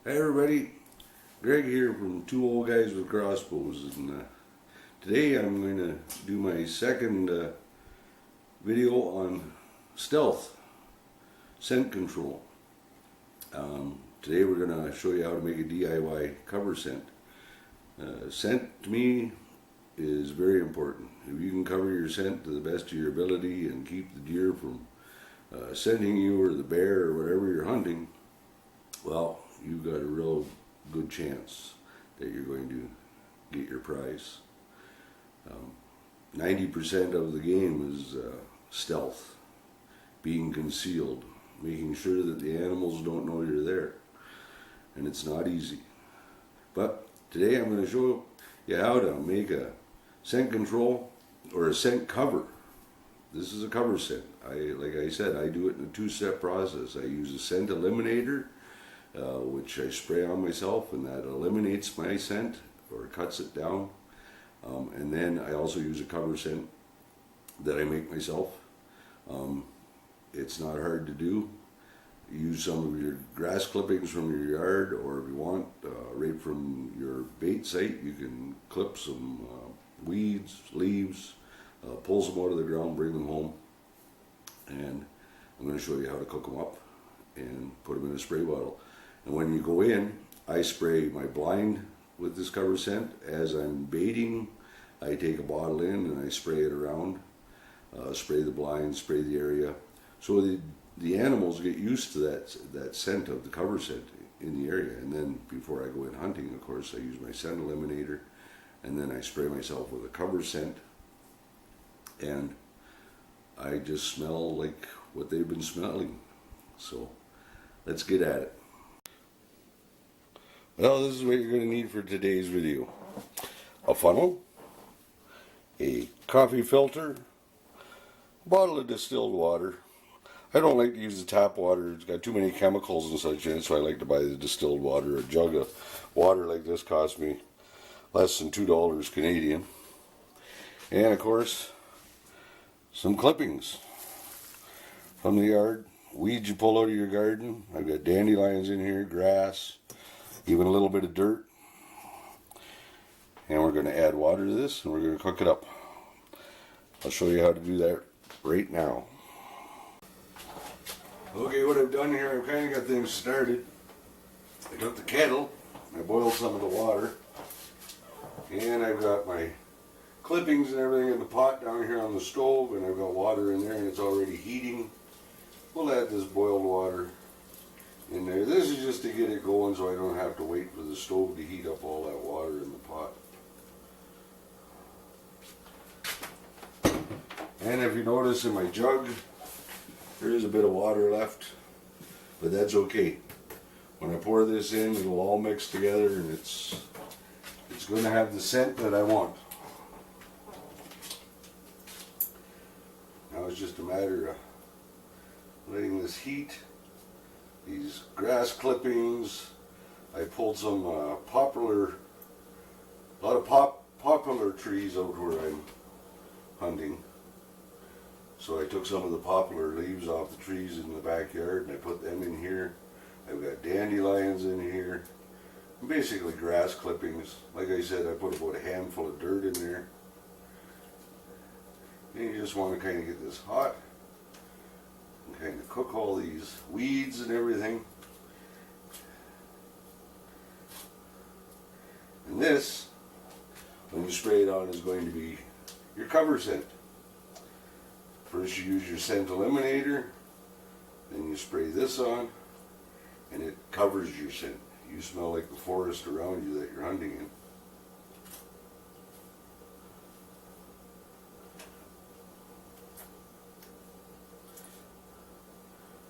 Hey everybody, Greg here from Two Old Guys with Crossbows, and today I'm going to do my second video on stealth, scent control. Today we're going to show you how to make a DIY cover scent. Scent to me is very important. If you can cover your scent to the best of your ability and keep the deer from scenting you or the bear or whatever you're hunting, well, you've got a real good chance that you're going to get your prize. 90% of the game is stealth, being concealed, making sure that the animals don't know you're there. And it's not easy. But today I'm going to show you how to make a scent control or a scent cover. This is a cover scent. Like I said, I do it in a two-step process. I use a scent eliminator, which I spray on myself, and that eliminates my scent or cuts it down. And then I also use a cover scent that I make myself. It's not hard to do. Use some of your grass clippings from your yard, or if you want, right from your bait site, you can clip some weeds, leaves, pull some out of the ground, bring them home, and I'm going to show you how to cook them up and put them in a spray bottle. And when you go in, I spray my blind with this cover scent. As I'm baiting, I take a bottle in and I spray it around, spray the blind, spray the area, so the animals get used to that scent of the cover scent in the area. And then before I go in hunting, of course, I use my scent eliminator, and then I spray myself with a cover scent, and I just smell like what they've been smelling. So let's get at it. Well, this is what you're going to need for today's video. A funnel, a coffee filter, a bottle of distilled water. I don't like to use the tap water. It's got too many chemicals and such in it, so I like to buy the distilled water. A jug of water like this cost me less than $2 Canadian. And of course, some clippings from the yard. Weeds you pull out of your garden. I've got dandelions in here, grass, even a little bit of dirt. And we're going to add water to this, and we're going to cook it up. I'll show you how to do that right now. Okay, what I've done here, I've kind of got things started. I took the kettle, I boiled some of the water, and I've got my clippings and everything in the pot down here on the stove, and I've got water in there and it's already heating. We'll add this boiled water in there. This is just to get it going so I don't have to wait for the stove to heat up all that water in the pot. And if you notice in my jug, there is a bit of water left, but that's okay. When I pour this in, it'll all mix together, and it's going to have the scent that I want. Now it's just a matter of letting this heat. These grass clippings, I pulled some a lot of poplar trees out where I'm hunting. So I took some of the poplar leaves off the trees in the backyard and I put them in here. I've got dandelions in here. Basically grass clippings. Like I said, I put about a handful of dirt in there. And you just want to kind of get this hot and kind of cook all these weeds and everything. And this, when you spray it on, is going to be your cover scent. First you use your scent eliminator, then you spray this on, and it covers your scent. You smell like the forest around you that you're hunting in.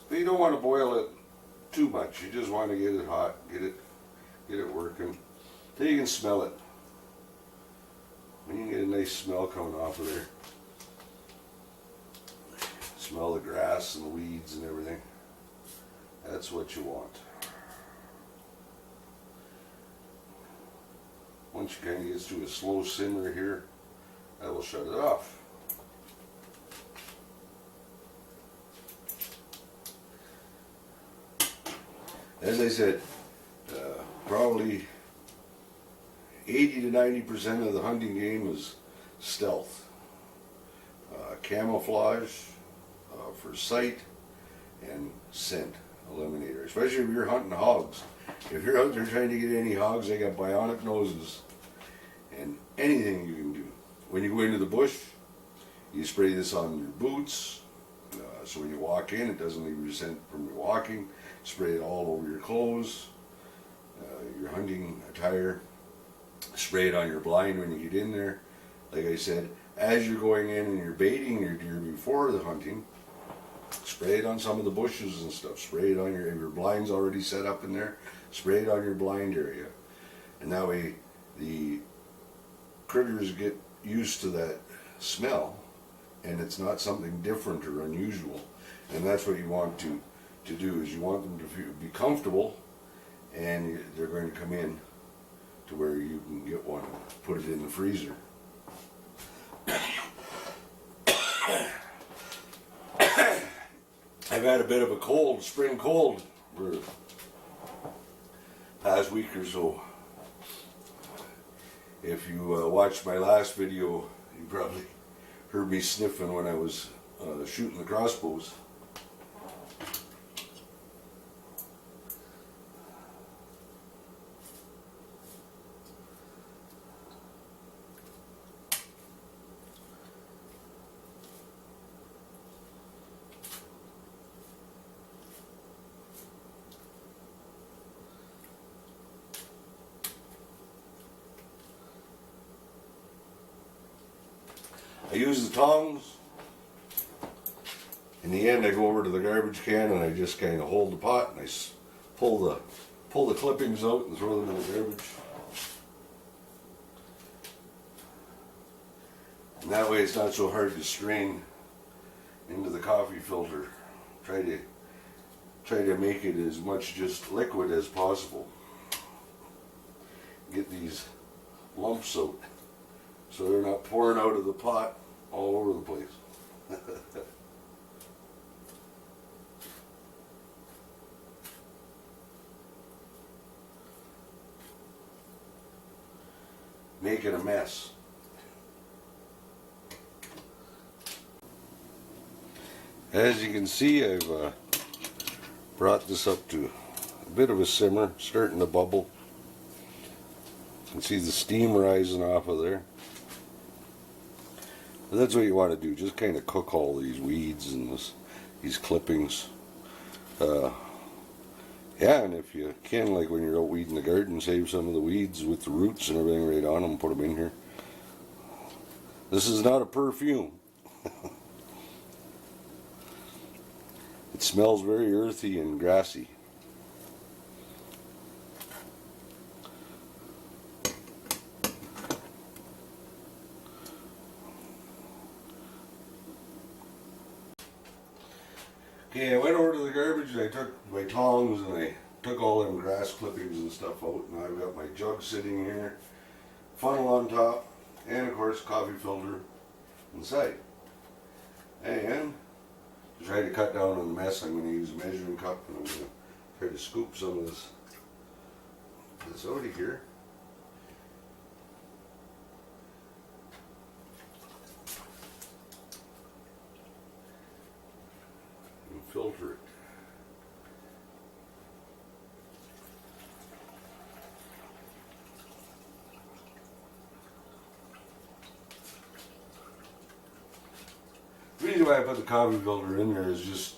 But you don't want to boil it too much. You just want to get it hot, get it working, till you can smell it. And you can get a nice smell coming off of there. Smell the grass and the weeds and everything. That's what you want. Once you kind of get to a slow simmer here, I will shut it off. As I said, probably 80 to 90% of the hunting game is stealth, camouflage for sight, and scent eliminator. Especially if you're hunting hogs. If you're out there trying to get any hogs, they got bionic noses, and anything you can do. When you go into the bush, you spray this on your boots, so when you walk in, it doesn't leave your scent from your walking. Spray it all over your clothes, your hunting attire. Spray it on your blind when you get in there. Like I said, as you're going in and you're baiting your deer before the hunting, spray it on some of the bushes and stuff. Spray it on if your blind's already set up in there, spray it on your blind area. And that way the critters get used to that smell, and it's not something different or unusual. And that's what you want to do, is you want them to be comfortable, and they're going to come in to where you can get one, put it in the freezer. I've had a bit of a cold, spring cold, for the past week or so. If you watched my last video, you probably heard me sniffing when I was shooting the crossbows. I use the tongs. In the end, I go over to the garbage can and I just kind of hold the pot and I pull the clippings out and throw them in the garbage. And that way it's not so hard to strain into the coffee filter. Try to make it as much just liquid as possible. Get these lumps out so they're not pouring out of the pot all over the place. Making a mess. As you can see, I've brought this up to a bit of a simmer, starting to bubble. You can see the steam rising off of there. But that's what you want to do, just kind of cook all these weeds and these clippings. Yeah, and if you can, like when you're out weeding the garden, save some of the weeds with the roots and everything right on them, put them in here. This is not a perfume. It smells very earthy and grassy. Okay, I went over to the garbage and I took my tongs and I took all them grass clippings and stuff out, and I've got my jug sitting here, funnel on top, and of course coffee filter inside. And to try to cut down on the mess, I'm going to use a measuring cup and I'm going to try to scoop some of this out of here. Filter it. The reason why I put the coffee filter in there is just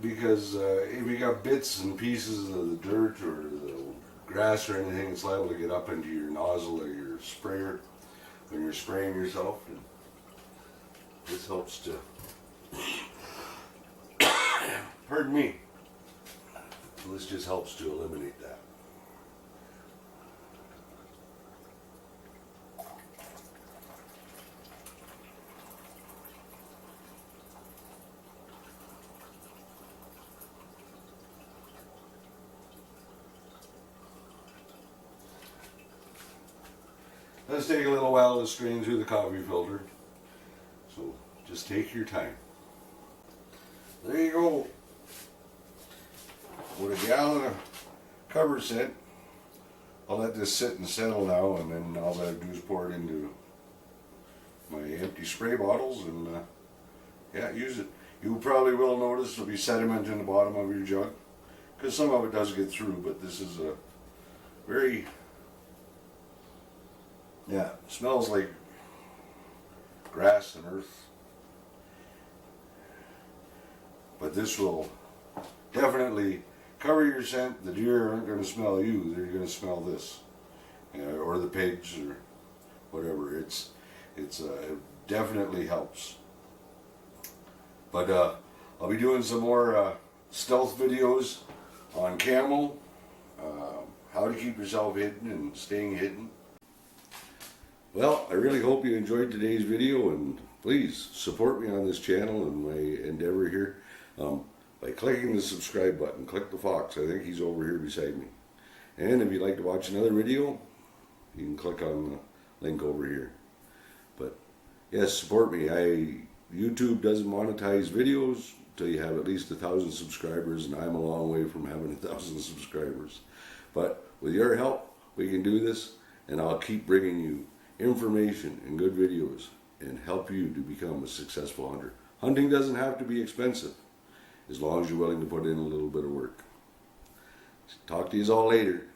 because if you got bits and pieces of the dirt or the grass or anything, it's liable to get up into your nozzle or your sprayer when you're spraying yourself. And this helps to pardon me. This just helps to eliminate that. Does take a little while to strain through the coffee filter, so just take your time. There you go. With a gallon of cover set, I'll let this sit and settle now, and then all I have to do is pour it into my empty spray bottles and yeah, use it. You probably will notice there'll be sediment in the bottom of your jug, because some of it does get through, but this is a very, yeah, smells like grass and earth. But this will definitely cover your scent. The deer aren't going to smell you, they're going to smell this. Or the pigs or whatever. It definitely helps. But I'll be doing some more stealth videos on camel, how to keep yourself hidden and staying hidden. Well, I really hope you enjoyed today's video, and please support me on this channel and my endeavor here by clicking the subscribe button. Click the fox. I think he's over here beside me. And if you'd like to watch another video, you can click on the link over here. But yes, support me. YouTube doesn't monetize videos until you have at least 1,000 subscribers, and I'm a long way from having 1,000 subscribers. But with your help, we can do this, and I'll keep bringing you information and good videos and help you to become a successful hunter. Hunting doesn't have to be expensive, as long as you're willing to put in a little bit of work. Talk to you all later.